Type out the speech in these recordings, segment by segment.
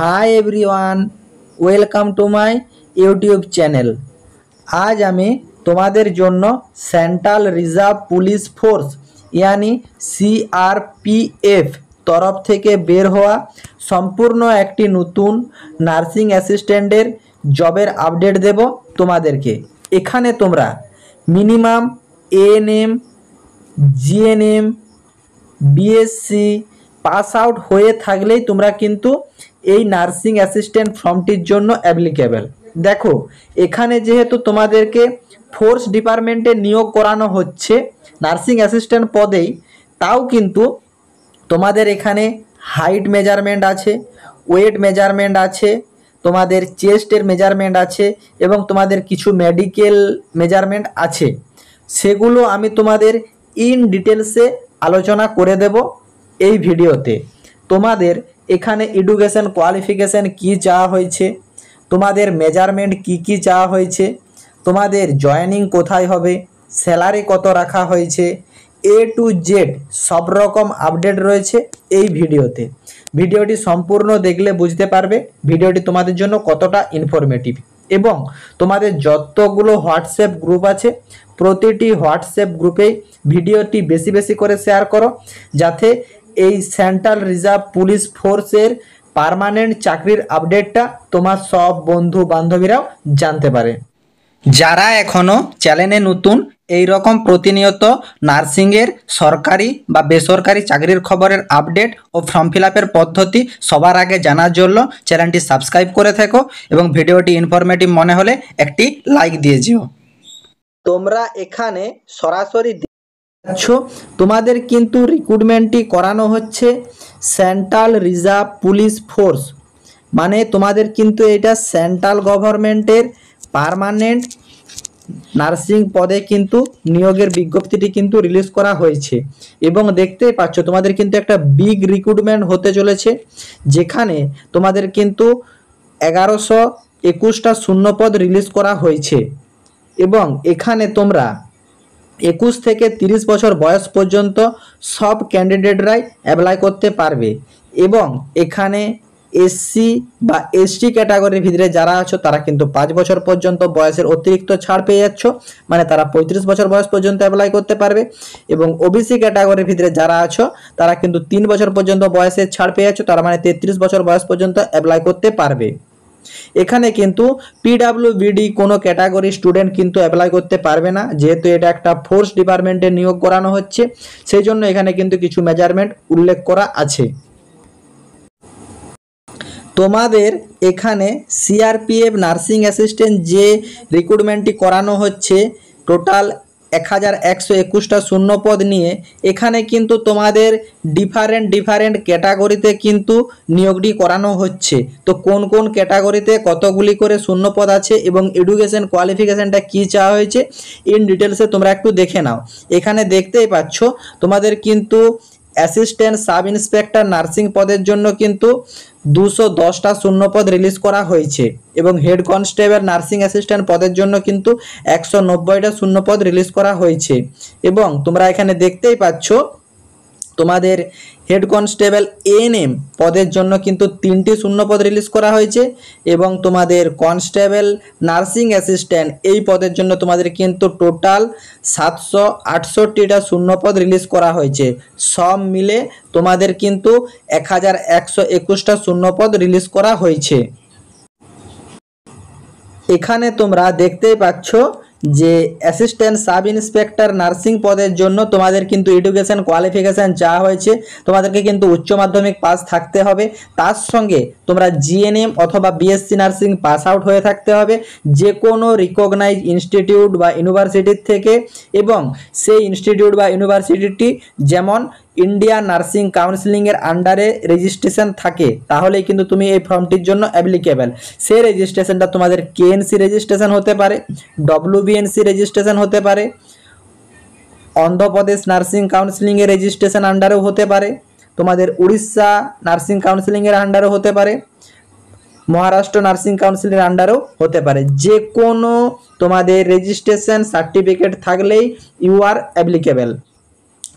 Hi everyone, welcome to my YouTube channel. আজ আমি তোমাদের জন্য সেন্ট্রাল রিজার্ভ পুলিশ ফোর্স यानी সিআরপিএফ তরফ থেকে বের হওয়া সম্পূর্ণ একটি নতুন নার্সিং অ্যাসিস্ট্যান্টের জবের আপডেট দেব তোমাদেরকে। এখানে তোমরা minimum ANM, GNM, BSc pass out হয়ে থাকলেই তোমরা কিন্তু এই নার্সিং অ্যাসিস্ট্যান্ট ফর্মটির জন্য অ্যাপ্লিকেবল। দেখো, এখানে যেহেতু তোমাদেরকে ফোর্স ডিপার্টমেন্টে নিয়োগ করানো হচ্ছে নার্সিং অ্যাসিস্ট্যান্ট পদেই, তাও কিন্তু তোমাদের এখানে হাইট মেজারমেন্ট আছে, ওয়েট মেজারমেন্ট আছে, তোমাদের চেস্টের মেজারমেন্ট আছে এবং তোমাদের কিছু মেডিকেল মেজারমেন্ট আছে। সেগুলো আমি তোমাদের ইন ডিটেলসে আলোচনা করে দেব এই ভিডিওতে। তোমাদের এখানে এডুকেশন কোয়ালিফিকেশান কী চাওয়া হয়েছে, তোমাদের মেজারমেন্ট কি কি চাওয়া হয়েছে, তোমাদের জয়েনিং কোথায় হবে, স্যালারি কত রাখা হয়েছে, এ টু জেড সব রকম আপডেট রয়েছে এই ভিডিওতে। ভিডিওটি সম্পূর্ণ দেখলে বুঝতে পারবে ভিডিওটি তোমাদের জন্য কতটা ইনফরমেটিভ। এবং তোমাদের যতগুলো হোয়াটসঅ্যাপ গ্রুপ আছে প্রতিটি হোয়াটসঅ্যাপ গ্রুপেই ভিডিওটি বেশি বেশি করে শেয়ার করো, যাতে এই সেন্ট্রাল রিজার্ভ পুলিশ ফোর্সের পার্মানেন্ট চাকরির আপডেটটা তোমার সব বন্ধু বান্ধবীরাও জানতে পারে। যারা এখনও চ্যানেলে নতুন, এই রকম প্রতিনিয়ত নার্সিংয়ের সরকারি বা বেসরকারি চাকরির খবরের আপডেট ও ফর্ম ফিল আপের পদ্ধতি সবার আগে জানার জন্য চ্যানেলটি সাবস্ক্রাইব করে থেকো এবং ভিডিওটি ইনফরমেটিভ মনে হলে একটি লাইক দিয়ে যেও। তোমরা এখানে সরাসরি তোমাদের কিন্তু রিক্রুটমেন্টটি করানো হচ্ছে সেন্ট্রাল রিজার্ভ পুলিশ ফোর্স, মানে তোমাদের কিন্তু এটা সেন্ট্রাল গভর্নমেন্টের পার্মানেন্ট নার্সিং পদে কিন্তু নিয়োগের বিজ্ঞপ্তিটি কিন্তু রিলিজ করা হয়েছে। এবং দেখতেই পাচ্ছ তোমাদের কিন্তু একটা বিগ রিক্রুটমেন্ট হতে চলেছে, যেখানে তোমাদের কিন্তু 1121টা শূন্যপদ রিলিজ করা হয়েছে। এবং এখানে তোমরা 21 থেকে 30 বছর বয়স পর্যন্ত সব ক্যান্ডিডেটরাই অ্যাপ্লাই করতে পারবে। এবং এখানে এসসি বা এসটি ক্যাটাগরির ভিতরে যারা আছো তারা কিন্তু 5 বছর পর্যন্ত বয়সের অতিরিক্ত ছাড় পেয়ে যাচ্ছ, মানে তারা 35 বছর বয়স পর্যন্ত অ্যাপ্লাই করতে পারবে। এবং ওবিসি ক্যাটাগরির ভিতরে যারা আছো তারা কিন্তু 3 বছর পর্যন্ত বয়সের ছাড় পেয়ে যাচ্ছ, তারা মানে 33 বছর বয়স পর্যন্ত অ্যাপ্লাই করতে পারবে। এখানে কিন্তু পিডাব্লিউবিডি কোনো ক্যাটাগরি স্টুডেন্ট কিন্তু অ্যাপ্লাই করতে পারবে না, যেহেতু এটা একটা ফোর্স ডিপার্টমেন্টে নিয়োগ করানো হচ্ছে, সেই জন্য এখানে কিন্তু কিছু মেজারমেন্ট উল্লেখ করা আছে। তোমাদের এখানে সিআরপিএফ নার্সিং অ্যাসিস্ট্যান্ট যে রিক্রুটমেন্টটি করানো হচ্ছে টোটাল 1121টা শূন্যপদ নিয়ে, এখানে কিন্তু তোমাদের ডিফারেন্ট ক্যাটাগরিতে কিন্তু নিয়োগটি করানো হচ্ছে। তো কোন কোন ক্যাটাগরিতে কতগুলি করে শূন্যপদ আছে এবং এডুকেশন কোয়ালিফিকেশানটা কী চাওয়া হয়েছে ইন ডিটেলসে তোমরা একটু দেখে নাও। এখানে দেখতেই পাচ্ছ তোমাদের কিন্তু অ্যাসিস্ট্যান্ট সাব ইন্সপেক্টর নার্সিং পদের জন্য কিন্তু 210টা শূন্যপদ রিলিজ করা হয়েছে এবং হেড কনস্টেবল নার্সিং অ্যাসিস্ট্যান্ট পদের জন্য কিন্তু 190টা শূন্যপদ রিলিজ করা হয়েছে। এবং তোমরা এখানে দেখতেই পাচ্ছ তোমাদের হেড কনস্টেবল এএনএম পদের জন্য কিন্তু 3টি শূন্যপদ রিলিজ করা হয়েছে এবং তোমাদের কনস্টেবল নার্সিং অ্যাসিস্ট্যান্ট এই পদের জন্য তোমাদের কিন্তু টোটাল 768টা শূন্যপদ রিলিজ করা হয়েছে। সব মিলে তোমাদের কিন্তু 1121টা শূন্যপদ রিলিজ করা হয়েছে। এখানে তোমরা দেখতেই পাচ্ছ যে অ্যাসিস্ট্যান্ট সাব ইন্সপেক্টর নার্সিং পদের জন্য তোমাদের কিন্তু এডুকেশন কোয়ালিফিকেশান চাওয়া হয়েছে, তোমাদেরকে কিন্তু উচ্চ মাধ্যমিক পাস থাকতে হবে, তার সঙ্গে তোমরা জিএনএম অথবা বিএসসি নার্সিং পাস আউট হয়ে থাকতে হবে যে কোনো রিকগনাইজ ইনস্টিটিউট বা ইউনিভার্সিটির থেকে, এবং সেই ইনস্টিটিউট বা ইউনিভার্সিটিটি যেমন ইন্ডিয়ান নার্সিং কাউন্সিলিংয়ের আন্ডারে রেজিস্ট্রেশন থাকে, তাহলেই কিন্তু তুমি এই ফর্মটির জন্য অ্যাপ্লিকেবল। সেই রেজিস্ট্রেশনটা তোমাদের কেএনসি রেজিস্ট্রেশন হতে পারে, ডব্লিউবিএনসি রেজিস্ট্রেশন হতে পারে, অন্ধ্রপ্রদেশ নার্সিং কাউন্সিলিংয়ের রেজিস্ট্রেশন আন্ডারেও হতে পারে, তোমাদের উড়িষ্যা নার্সিং কাউন্সিলিংয়ের আন্ডারেও হতে পারে, মহারাষ্ট্র নার্সিং কাউন্সিলের আন্ডারেও হতে পারে। যে কোনো তোমাদের রেজিস্ট্রেশন সার্টিফিকেট থাকলেই ইউ আর অ্যাপ্লিকেবল।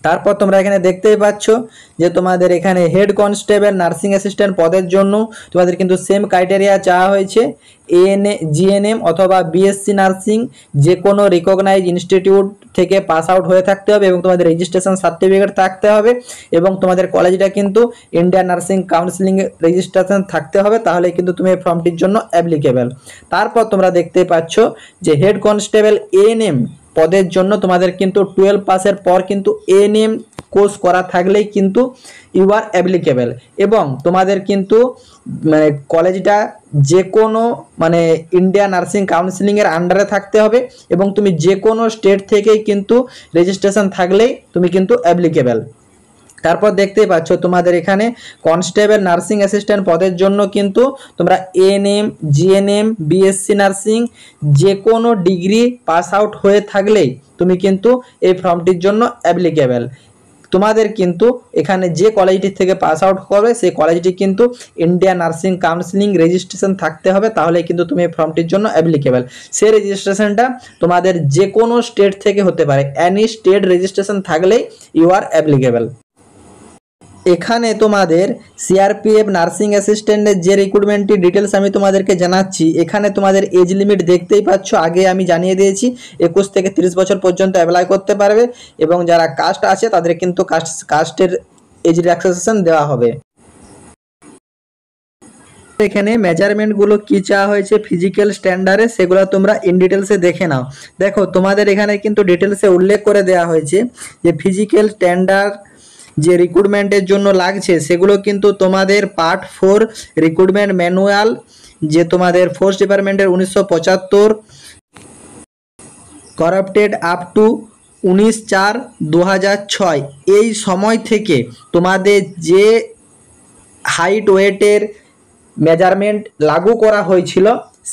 তারপর তোমরা এখানে দেখতেই পাচ্ছ যে তোমাদের এখানে হেড কনস্টেবল নার্সিং অ্যাসিস্ট্যান্ট পদের জন্য তোমাদের কিন্তু সেম ক্রাইটেরিয়া চাওয়া হয়েছে। জিএনএম অথবা বিএসসি নার্সিং যে কোনো রিকগনাইজ ইনস্টিটিউট থেকে পাস আউট হয়ে থাকতে হবে এবং তোমাদের রেজিস্ট্রেশন সার্টিফিকেট থাকতে হবে এবং তোমাদের কলেজটা কিন্তু ইন্ডিয়ান নার্সিং কাউন্সিলিং রেজিস্ট্রেশন থাকতে হবে, তাহলে কিন্তু তুমি এই ফর্মটির জন্য অ্যাপ্লিকেবল। তারপর তোমরা দেখতে পাচ্ছ যে হেড কনস্টেবল এএনএম পদের জন্য তোমাদের কিন্তু 12 পাসের পর কিন্তু এএনএম কোর্স করা থাকলেই কিন্তু ইউ আর অ্যাপ্লিকেবল এবং তোমাদের কিন্তু মানে কলেজটা যে কোনো মানে ইন্ডিয়ান নার্সিং কাউন্সিলিংয়ের আন্ডারে থাকতে হবে এবং তুমি যে কোনো স্টেট থেকেই কিন্তু রেজিস্ট্রেশন থাকলেই তুমি কিন্তু অ্যাপ্লিকেবল। তারপর দেখতেই পাচ্ছ তোমাদের এখানে কনস্টেবল নার্সিং অ্যাসিস্ট্যান্ট পদের জন্য কিন্তু তোমরা এএনএম জিএনএম বিএসসি নার্সিং যে কোনো ডিগ্রি পাস আউট হয়ে থাকলেই তুমি কিন্তু এই ফর্মটির জন্য অ্যাপ্লিকেবল। তোমাদের কিন্তু এখানে যে কলেজটি থেকে পাস আউট করবে সেই কলেজটি কিন্তু ইন্ডিয়ান নার্সিং কাউন্সিলিং রেজিস্ট্রেশন থাকতে হবে, তাহলে কিন্তু তুমি এই ফর্মটির জন্য অ্যাপ্লিকেবল। সেই রেজিস্ট্রেশনটা তোমাদের যে কোনো স্টেট থেকে হতে পারে, এনি স্টেট রেজিস্ট্রেশন থাকলেই ইউ আর অ্যাপ্লিকেবল। এখানে তোমাদের সিআরপিএফ নার্সিং অ্যাসিস্ট্যান্টের যে রিক্রুটমেন্টটি ডিটেলস আমি তোমাদেরকে জানাচ্ছি। এখানে তোমাদের এজ লিমিট দেখতেই পাচ্ছ, আগে আমি জানিয়ে দিয়েছি 21 থেকে 30 বছর পর্যন্ত অ্যাপ্লাই করতে পারবে এবং যারা কাস্ট আছে তাদের কিন্তু কাস্টের এজ রিল্যাক্সেশন দেওয়া হবে। এখানে মেজারমেন্টগুলো কি চাওয়া হয়েছে ফিজিক্যাল স্ট্যান্ডার্ডে সেগুলো তোমরা ইন ডিটেলসে দেখে নাও। দেখো তোমাদের এখানে কিন্তু ডিটেলসে উল্লেখ করে দেওয়া হয়েছে যে ফিজিক্যাল স্ট্যান্ডার্ড যে রিক্রুটমেন্টের জন্য লাগছে সেগুলো কিন্তু তোমাদের পার্ট 4 রিক্রুটমেন্ট ম্যানুয়াল যে তোমাদের ফোর্স ডিপার্টমেন্টের 1975 করাপ্টেড আপ টু 19/4/2006 এই সময় থেকে তোমাদের যে হাইট ওয়েটের মেজারমেন্ট লাগু করা হয়েছিল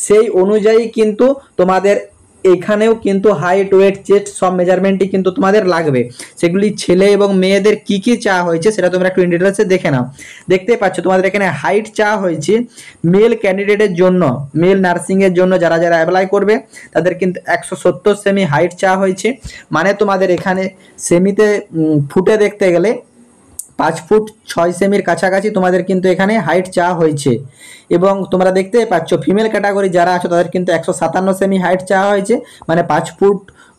সেই অনুযায়ী কিন্তু তোমাদের এখানেও কিন্তু হাইট ওয়েট চেস্ট সব মেজারমেন্টই কিন্তু তোমাদের লাগবে। সেগুলি ছেলে এবং মেয়েদের কি কি চাওয়া হয়েছে সেটা তোমরা একটু ইন ডিটেলসে দেখে নাও। দেখতে পাচ্ছ তোমাদের এখানে হাইট চাওয়া হয়েছে মেল ক্যান্ডিডেটের জন্য, মেল নার্সিংয়ের জন্য যারা যারা অ্যাপ্লাই করবে তাদের কিন্তু 170 সেমি হাইট চাওয়া হয়েছে। মানে তোমাদের এখানে সেমিতে ফুটে দেখতে গেলে 5 ফুট 6 সেমির কাছাকাছি তোমাদের কিন্তু এখানে হাইট চাওয়া হয়েছে। এবং তোমরা দেখতে পাচ্ছ ফিমেল ক্যাটাগরি যারা আছো তাদের কিন্তু 157 সেমি হাইট চাওয়া হয়েছে, মানে 5 ফুট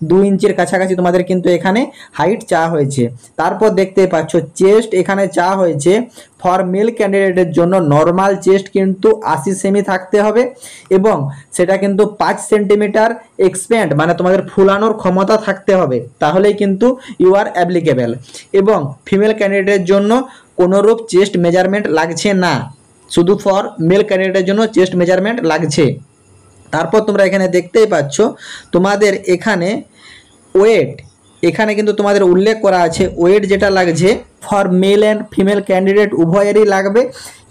2 ইঞ্চির কাছাকাছি তোমাদের কিন্তু এখানে হাইট চাওয়া হয়েছে। তারপর দেখতে পাচ্ছ চেস্ট এখানে চাওয়া হয়েছে ফর মেল ক্যান্ডিডেটের জন্য নর্মাল চেস্ট কিন্তু 80 সেমি থাকতে হবে এবং সেটা কিন্তু 5 সেন্টিমিটার এক্সপ্যান্ড মানে তোমাদের ফুলানোর ক্ষমতা থাকতে হবে, তাহলেই কিন্তু ইউ আর অ্যাপ্লিকেবল। এবং ফিমেল ক্যান্ডিডেটের জন্য কোনোরূপ চেস্ট মেজারমেন্ট লাগছে না, শুধু ফর মেল ক্যান্ডিডেটের জন্য চেস্ট মেজারমেন্ট লাগছে। তারপর তোমরা এখানে দেখতেই পাচ্ছ তোমাদের এখানে ওয়েট এখানে কিন্তু তোমাদের উল্লেখ করা আছে ওয়েট যেটা লাগছে for male and female candidate উভয়েরই লাগবে।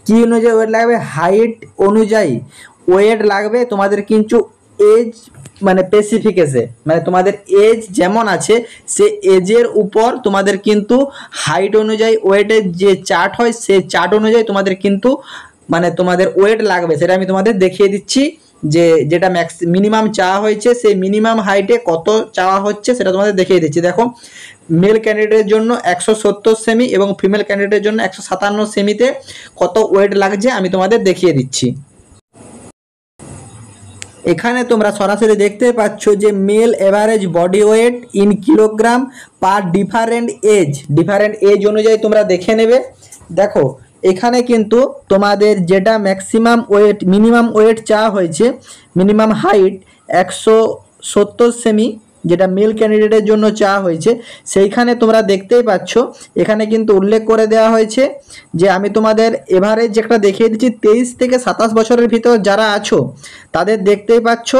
কি অনুযায়ী ওয়েট লাগবে? হাইট অনুযায়ী ওয়েট লাগবে তোমাদের, কিন্তু এজ মানে স্পেসিফিকেশন মানে তোমাদের এজ যেমন আছে সে এজের উপর তোমাদের কিন্তু হাইট অনুযায়ী ওয়েটের যে চার্ট হয় সেই চার্ট অনুযায়ী তোমাদের কিন্তু মানে তোমাদের ওয়েট লাগবে। সেটা আমি তোমাদের দেখিয়ে দিচ্ছি যে যেটা মিনিমাম চাওয়া হয়েছে সেই মিনিমাম হাইটে কত চাওয়া হচ্ছে সেটা তোমাদের দেখিয়ে দিচ্ছি। দেখো মেল ক্যান্ডিডেটের জন্য 170 সেমি এবং ফিমেল ক্যান্ডিডেটের জন্য 157 সেমিতে কত ওয়েট লাগছে আমি তোমাদের দেখিয়ে দিচ্ছি। এখানে তোমরা সরাসরি দেখতে পাচ্ছ যে male average body weight in kilogram per different age অনুযায়ী তোমরা দেখে নেবে। দেখো এখানে কিন্তু তোমাদের যেটা ম্যাক্সিমাম ওয়েট মিনিমাম ওয়েট চাওয়া হয়েছে মিনিমাম হাইট 170 সেমি যেটা মেল ক্যান্ডিডেটের জন্য চাওয়া হয়েছে সেইখানে তোমরা দেখতেই পাচ্ছ এখানে কিন্তু উল্লেখ করে দেওয়া হয়েছে যে আমি তোমাদের এভারেজ যেটা দেখিয়ে দিচ্ছি 23 থেকে 27 বছরের ভিতর যারা আছো তাদের দেখতেই পাচ্ছ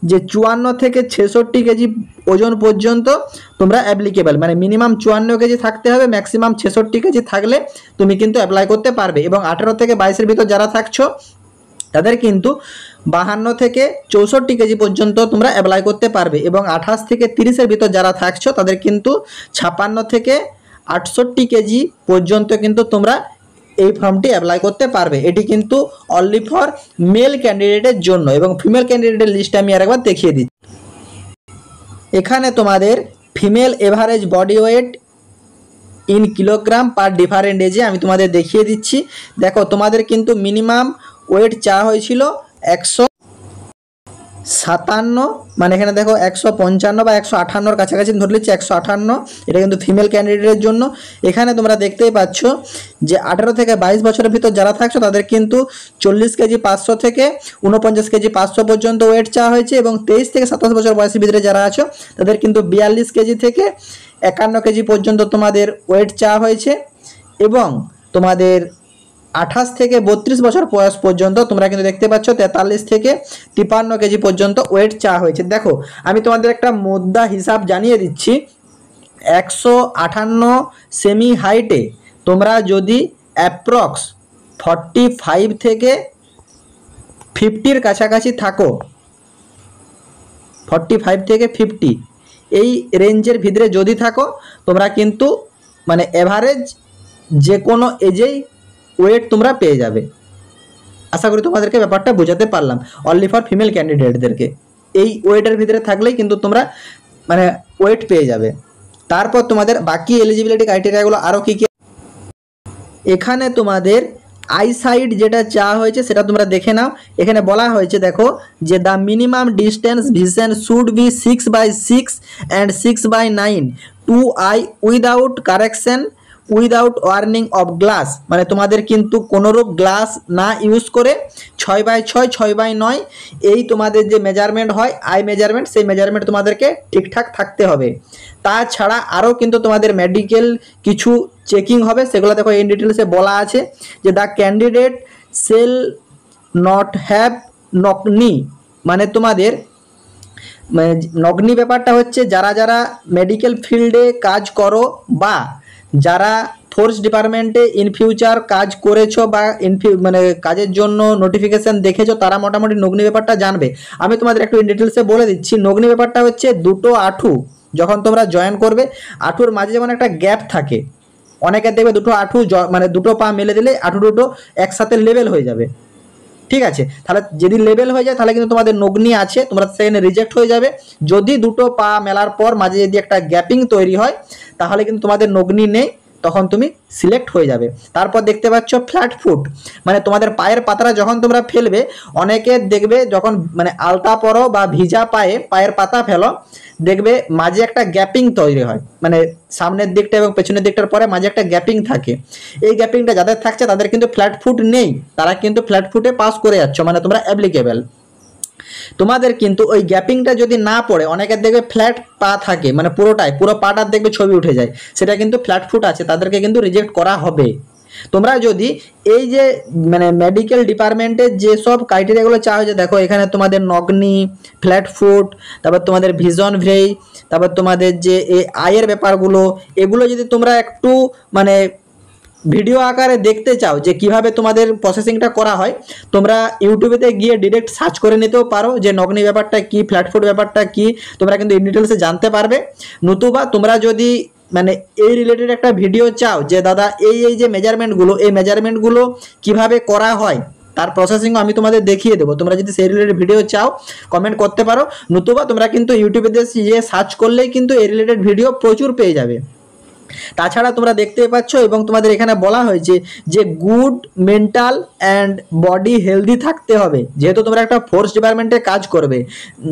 যে 54 থেকে 66 কেজি ওজন পর্যন্ত তোমরা অ্যাপ্লিকেবল, মানে মিনিমাম 54 কেজি থাকতে হবে, ম্যাক্সিমাম 66 কেজি থাকলে তুমি কিন্তু অ্যাপ্লাই করতে পারবে। এবং 18 থেকে 22-এর ভিতর যারা থাকছো তাদের কিন্তু 52 থেকে 64 কেজি পর্যন্ত তোমরা অ্যাপ্লাই করতে পারবে। এবং 28 থেকে 30-এর ভিতর যারা থাকছো তাদের কিন্তু 56 থেকে 68 কেজি পর্যন্ত কিন্তু তোমরা এই ফর্মটি অ্যাপ্লাই করতে পারবে। এটি কিন্তু অনলি ফর মেল ক্যান্ডিডেটের জন্য এবং ফিমেল ক্যান্ডিডেটের লিস্ট আমি আরেকবার দেখিয়ে দিচ্ছি। এখানে তোমাদের female average body weight in kilogram per different এজে আমি তোমাদের দেখিয়ে দিচ্ছি। দেখো তোমাদের কিন্তু মিনিমাম ওয়েট চাওয়া হয়েছিল 157, মানে এখানে দেখো 155 বা 158 কাছাকাছি ধরে নিচ্ছি, 158, এটা কিন্তু ফিমেল ক্যান্ডিডেটের জন্য। এখানে তোমরা দেখতেই পাচ্ছ যে 18 থেকে 22 বছরের ভিতর যারা থাকছো তাদের কিন্তু 40 কেজি 500 থেকে 49 কেজি 500 পর্যন্ত ওয়েট চাওয়া হয়েছে, এবং 23 থেকে 27 বছর বয়সের ভিতরে যারা আছো তাদের কিন্তু 42 কেজি থেকে 51 কেজি পর্যন্ত তোমাদের ওয়েট চাওয়া হয়েছে, এবং তোমাদের 28 থেকে 32 বছর বয়স পর্যন্ত তোমরা কিন্তু দেখতে পাচ্ছ 43 থেকে 53 কেজি পর্যন্ত ওয়েট চাওয়া হয়েছে। দেখো আমি তোমাদের একটা মোদ্দা হিসাব জানিয়ে দিচ্ছি। 158 সেমি হাইটে তোমরা যদি অ্যাপ্রক্স 45 থেকে 50-র কাছাকাছি থাকো, 45 থেকে 50 এই রেঞ্জের ভিতরে যদি থাকো, তোমরা কিন্তু মানে এভারেজ যে কোনো এজেই ওয়েট তোমরা পেয়ে যাবে। আশা করি তোমাদেরকে ব্যাপারটা বোঝাতে পারলাম। অনলি ফর ফিমেল ক্যান্ডিডেটদেরকে এই ওয়েটের ভিতরে থাকলেই কিন্তু তোমরা মানে ওয়েট পেয়ে যাবে। তারপর তোমাদের বাকি এলিজিবিলিটি ক্রাইটেরিয়াগুলো আরও কী কী, এখানে তোমাদের আইসাইট যেটা চাওয়া হয়েছে সেটা তোমরা দেখে নাও। এখানে বলা হয়েছে দেখো যে the minimum distance vision should be 6/6 and 6/9 to eye without correction without wearing of glass, মানে তোমাদের কিন্তু কোনোরূপ গ্লাস না ইউজ করে 6/6 6/9 এই তোমাদের যে মেজারমেন্ট হয় আই মেজারমেন্ট, সেই মেজারমেন্ট তোমাদেরকে ঠিকঠাক থাকতে হবে। তাছাড়া আরও কিন্তু তোমাদের মেডিকেল কিছু চেকিং হবে, সেগুলো দেখো ইন ডিটেলসে বলা আছে যে the candidate shall not have knock knee, মানে তোমাদের নগ্নি ব্যাপারটা হচ্ছে যারা যারা মেডিকেল ফিল্ডে কাজ করো বা যারা ফোর্স ডিপার্টমেন্টে ইন ফিউচার কাজ করেছো বা মানে কাজের জন্য নোটিফিকেশান দেখেছো, তারা মোটামুটি নগ্নি ব্যাপারটা জানবে। আমি তোমাদের একটু ইন ডিটেলসে বলে দিচ্ছি। নগ্নি ব্যাপারটা হচ্ছে দুটো আঁঠু যখন তোমরা জয়েন করবে, আঁঠুর মাঝে যেমন একটা গ্যাপ থাকে, অনেকের দেখবে দুটো আঁঠু মানে দুটো পা মেলে দিলে আঁঠু দুটো একসাথে লেভেল হয়ে যাবে, ঠিক আছে? তাহলে যদি লেভেল হয়ে যায় তাহলে কিন্তু তোমাদের নগ্নি আছে, তোমরা সেখানে রিজেক্ট হয়ে যাবে। যদি দুটো পা মেলার পর মাঝে যদি একটা গ্যাপিং তৈরি হয় তাহলে কিন্তু তোমাদের নগ্নি নেই, তখন তুমি সিলেক্ট হয়ে যাবে। তারপর দেখতে পাচ্ছ ফ্ল্যাট ফুট, মানে তোমাদের পায়ের পাতাটা যখন তোমরা ফেলবে, অনেকে দেখবে যখন মানে আলতা পরো বা ভিজা পায়ের পাতা ফেলো, দেখবে মাঝে একটা গ্যাপিং তৈরি হয়, মানে সামনের দিকটা এবং পেছনের দিকটার পরে মাঝে একটা গ্যাপিং থাকে। এই গ্যাপিংটা যাদের থাকছে তাদের কিন্তু ফ্ল্যাট ফুট নেই, তারা কিন্তু ফ্ল্যাট ফুটে পাস করে যাচ্ছ, মানে তোমরা অ্যাপ্লিকেবল। তোমাদের কিন্তু ওই গ্যাপিংটা যদি না পড়ে, অনেকের দেখবে ফ্ল্যাট পা থাকে, মানে পুরো পাটার দেখবে ছবি উঠে যায়, সেটা কিন্তু ফ্ল্যাট ফুট আছে, তাদেরকে কিন্তু রিজেক্ট করা হবে। তোমরা যদি এই যে মানে মেডিকেল ডিপার্টমেন্টের যেসব ক্রাইটেরিয়াগুলো চাও, যে দেখো এখানে তোমাদের নগ্নি, ফ্ল্যাট ফুট, তারপর তোমাদের ভিজন ভ্রেই, তারপর তোমাদের যে এই আয়ের ব্যাপারগুলো, এগুলো যদি তোমরা একটু মানে ভিডিও আকারে দেখতে চাও যে কিভাবে তোমাদের প্রসেসিংটা করা হয়, তোমরা ইউটিউবেতে গিয়ে ডিরেক্ট সার্চ করে নিতেও পারো যে নগ্নি ব্যাপারটা কি, ফ্ল্যাট ফুট ব্যাপারটা কি, তোমরা কিন্তু ইন ডিটেলসে জানতে পারবে। নতুবা তোমরা যদি মানে এই রিলেটেড একটা ভিডিও চাও যে দাদা এই যে মেজারমেন্টগুলো, এই মেজারমেন্টগুলো কিভাবে করা হয় তার প্রসেসিংও আমি তোমাদের দেখিয়ে দেবো, তোমরা যদি সেই রিলেটেড ভিডিও চাও কমেন্ট করতে পারো। নতুবা তোমরা কিন্তু ইউটিউবে গিয়ে সার্চ করলেই কিন্তু এই রিলেটেড ভিডিও প্রচুর পেয়ে যাবে। তাছাড়া তোমরা দেখতে পাচ্ছ এবং তোমাদের এখানে বলা হয়েছে যে good mental and body healthy থাকতে হবে, যেহেতু তোমরা একটা ফোর্স ডিপার্টমেন্টে কাজ করবে,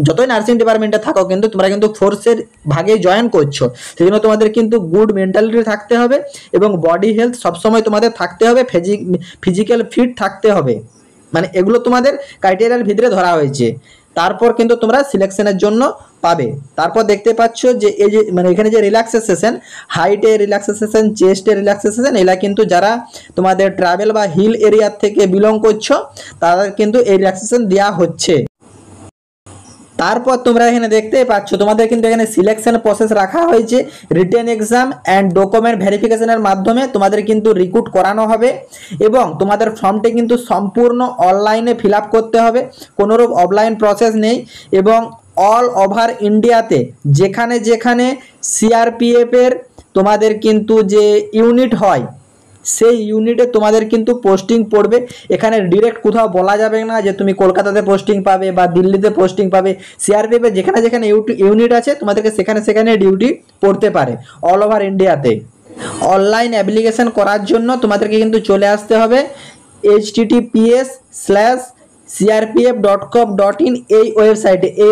যতই নার্সিং ডিপার্টমেন্টে থাকো কিন্তু তোমরা কিন্তু ফোর্সের ভাগে জয়েন করছো, সেই জন্য তোমাদের কিন্তু গুড মেন্টালিটি থাকতে হবে এবং বডি হেলথ সবসময় তোমাদের থাকতে হবে, ফিজিক্যাল ফিট থাকতে হবে, মানে এগুলো তোমাদের ক্রাইটেরিয়ার ভিতরে ধরা হয়েছে। তারপর কিন্তু তোমরা সিলেকশনের জন্য পাবে। তারপর দেখতে পাচ্ছ যে এই যে মানে এখানে যে রিল্যাক্সেশন, হাইটে রিল্যাক্সেশন, চেস্টে রিল্যাক্সেশন, এগুলা কিন্তু যারা তোমাদের ট্রাভেল বা হিল এরিয়ার থেকে বিলং করছো তাদের কিন্তু এই রিল্যাক্সেশন দেওয়া হচ্ছে। তারপর তোমরা এখানে দেখতেই পাচ্ছ তোমাদের কিন্তু এখানে সিলেকশন প্রসেস রাখা হয়েছে, রিটেন এক্সাম অ্যান্ড ডকুমেন্ট ভেরিফিকেশনের মাধ্যমে তোমাদের কিন্তু রিক্রুট করানো হবে এবং তোমাদের ফর্মটি কিন্তু সম্পূর্ণ অনলাইনে ফিল আপ করতে হবে, কোনোরূপ অফলাইন প্রসেস নেই। এবং অল ওভার ইন্ডিয়াতে যেখানে যেখানে সিআরপিএফের তোমাদের কিন্তু যে ইউনিট হয় সেই ইউনিটে তোমাদের কিন্তু পোস্টিং পড়বে। এখানে ডিরেক্ট কোথাও বলা যাবে না যে তুমি কলকাতাতে পোস্টিং পাবে বা দিল্লিতে পোস্টিং পাবে, সিআরপিএফে যেখানে যেখানে ইউনিট আছে তোমাদেরকে সেখানে সেখানে ডিউটি পড়তে পারে অল ওভার ইন্ডিয়াতে। অনলাইন অ্যাপ্লিকেশন করার জন্য তোমাদেরকে কিন্তু চলে আসতে হবে https:/crpf.gov.in এই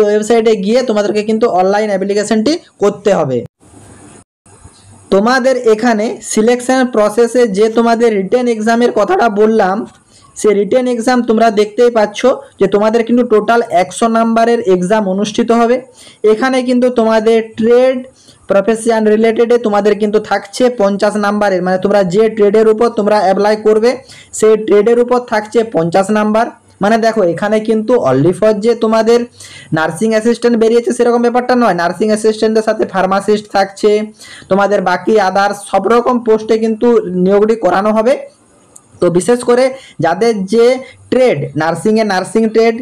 ওয়েবসাইটে গিয়ে তোমাদেরকে কিন্তু অনলাইন অ্যাপ্লিকেশনটি করতে হবে। তোমাদের এখানে সিলেকশন প্রসেসে যে তোমাদের রিটেন এক্সামের কথাটা বললাম, সেই রিটেন এক্সাম তোমরা দেখতেই পাচ্ছ যে তোমাদের কিন্তু টোটাল 100 নাম্বারের এক্সাম অনুষ্ঠিত হবে। এখানে কিন্তু তোমাদের ট্রেড প্রফেশন রিলেটেডে তোমাদের কিন্তু থাকছে 50 নাম্বারের, মানে তোমরা যে ট্রেডের উপর তোমরা অ্যাপ্লাই করবে সেই ট্রেডের উপর থাকছে 50 নাম্বার। মানে দেখো এখানে কিন্তু অনলি ফর যে তোমাদের নার্সিং অ্যাসিস্ট্যান্ট বেরিয়েছে সেরকম ব্যাপারটা নয়, নার্সিং অ্যাসিস্ট্যান্টের সাথে ফার্মাসিস্ট থাকছে, তোমাদের বাকি আদার্স সব রকম পোস্টে কিন্তু নিয়োগটি করানো হবে। তো বিশেষ করে যাদের যে ট্রেড, নার্সিংয়ে নার্সিং ট্রেড,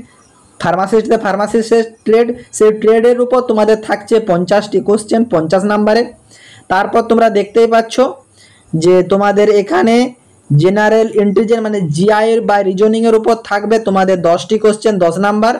ফার্মাসিস্টে ফার্মাসিস্টের ট্রেড, সেই ট্রেডের উপর তোমাদের থাকছে 50টি কোশ্চেন 50 নাম্বারের। তারপর তোমরা দেখতেই পাচ্ছ যে তোমাদের এখানে জেনারেল ইন্টেলিজেন্স মানে জিআই বা রিজনিংয়ের উপর থাকবে তোমাদের 10টি কোশ্চেন 10 নাম্বার,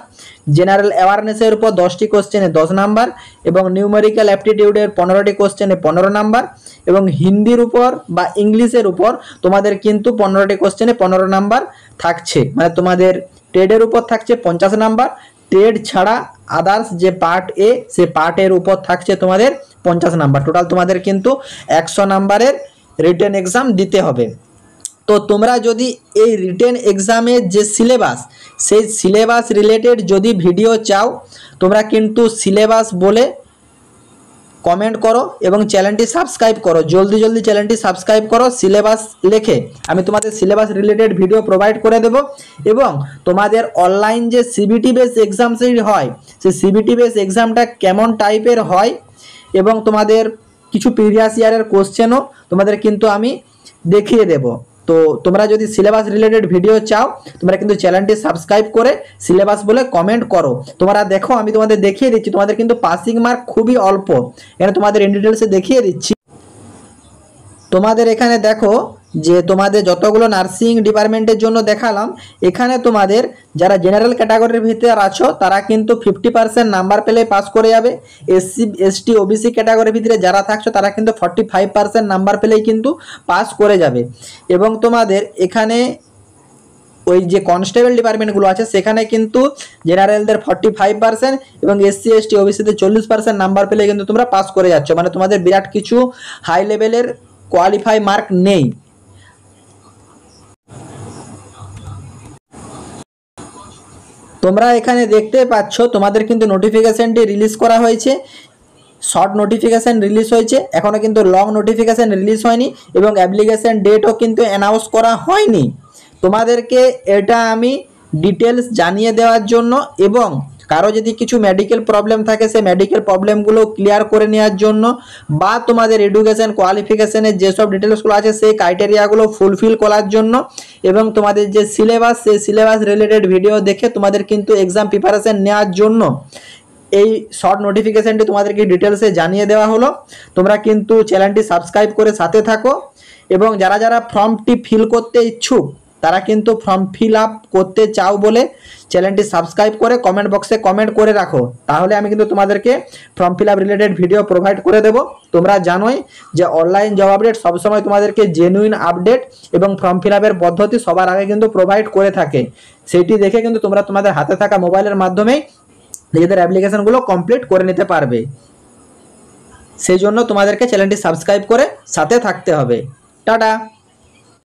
জেনারেল অ্যাওয়ারনেসের উপর 10টি কোশ্চেনে 10 নাম্বার, এবং নিউমেরিক্যাল অ্যাপটিটিউডের 15টি কোশ্চেনে 15 নাম্বার, এবং হিন্দির উপর বা ইংলিশের উপর তোমাদের কিন্তু 15টি কোশ্চেনে 15 নাম্বার থাকছে। মানে তোমাদের ট্রেডের উপর থাকছে 50 নাম্বার, ট্রেড ছাড়া আদার্স যে পার্ট এ সে পার্টের উপর থাকছে তোমাদের 50 নাম্বার। টোটাল তোমাদের কিন্তু 100 নাম্বারের রিটেন এক্সাম দিতে হবে। তো তোমরা যদি এই রিটেন এক্সামের যে সিলেবাস, সেই সিলেবাস রিলেটেড যদি ভিডিও চাও তোমরা কিন্তু সিলেবাস বলে কমেন্ট করো এবং চ্যানেলটি সাবস্ক্রাইব করো, জলদি চ্যানেলটি সাবস্ক্রাইব করো, সিলেবাস লিখে আমি তোমাদের সিলেবাস রিলেটেড ভিডিও প্রোভাইড করে দেব। এবং তোমাদের অনলাইন যে সিবিটি বেস এক্সাম হয় সেই সিবিটি বেস এক্সামটা কেমন টাইপের হয় এবং তোমাদের কিছু প্রিভিয়াস ইয়ারের কোশ্চেনও তোমাদের কিন্তু আমি দেখিয়ে দেব। তো তোমরা যদি সিলেবাস রিলেটেড ভিডিও চাও তোমরা কিন্তু চ্যানেলটি সাবস্ক্রাইব করে সিলেবাস বলে কমেন্ট করো। তোমরা দেখো আমি তোমাদের দেখিয়ে দিচ্ছি, তোমাদের কিন্তু পাসিং মার্ক খুবই অল্প, এখানে তোমাদের ইন ডিটেলসে দেখিয়ে দিচ্ছি। তোমাদের এখানে দেখো যে তোমাদের যতগুলো নার্সিং ডিপার্টমেন্টের জন্য দেখালাম, এখানে তোমাদের যারা জেনারেল ক্যাটাগরির ভিতরে আছো তারা কিন্তু 50% নাম্বার পেলে পাস করে যাবে। এসসি এসটি ওবিসি ক্যাটাগরির ভিতরে যারা থাকছো তারা কিন্তু 45% নাম্বার পেলেই কিন্তু পাস করে যাবে। এবং তোমাদের এখানে ওই যে কনস্টেবল ডিপার্টমেন্টগুলো আছে সেখানে কিন্তু জেনারেলদের 45% এবং এসসি এসটি ওবিসিতে 40% নাম্বার পেলে কিন্তু তোমরা পাস করে যাচ্ছ। মানে তোমাদের বিরাট কিছু হাই লেভেলের কোয়ালিফাই মার্ক নেই। তোমরা এখানে দেখতে পাচ্ছ তোমাদের কিন্তু নোটিফিকেশনটি রিলিজ করা হয়েছে, শর্ট নোটিফিকেশান রিলিজ হয়েছে, এখনও কিন্তু লং নোটিফিকেশান রিলিজ হয়নি এবং অ্যাপ্লিকেশান ডেটও কিন্তু অ্যানাউন্স করা হয়নি। তোমাদেরকে এটা আমি ডিটেলস জানিয়ে দেওয়ার জন্য এবং কারো যদি কিছু মেডিকেল প্রবলেম থাকে সেই মেডিকেল প্রবলেমগুলো ক্লিয়ার করে নেওয়ার জন্য বা তোমাদের এডুকেশন কোয়ালিফিকেশনের যেসব ডিটেলসগুলো আছে সেই ক্রাইটেরিয়াগুলো ফুলফিল করার জন্য এবং তোমাদের যে সিলেবাস সেই সিলেবাস রিলেটেড ভিডিও দেখে তোমাদের কিন্তু এক্সাম প্রিপারেশন নেওয়ার জন্য এই শর্ট নোটিফিকেশনটি তোমাদেরকে ডিটেলসে জানিয়ে দেওয়া হলো। তোমরা কিন্তু চ্যানেলটি সাবস্ক্রাইব করে সাথে থাকো এবং যারা যারা ফর্মটি ফিল করতে ইচ্ছুক তারা কিন্তু ফর্ম ফিল আপ করতে চাও বলে চ্যানেলটি সাবস্ক্রাইব করে কমেন্ট বক্সে কমেন্ট করে রাখো, তাহলে আমি কিন্তু তোমাদেরকে form fill up related video provide করে দেব। তোমরা জানোই যে অনলাইন জব আপডেট সবসময় তোমাদেরকে জেনুইন আপডেট এবং ফর্ম ফিল আপের পদ্ধতি সবার আগে কিন্তু প্রোভাইড করে থাকে, সেইটি দেখে কিন্তু তোমরা তোমাদের হাতে থাকা মোবাইলের মাধ্যমেই নিজেদের অ্যাপ্লিকেশনগুলো কমপ্লিট করে নিতে পারবে। সেই জন্য তোমাদেরকে চ্যানেলটি সাবস্ক্রাইব করে সাথে থাকতে হবে। টাটা।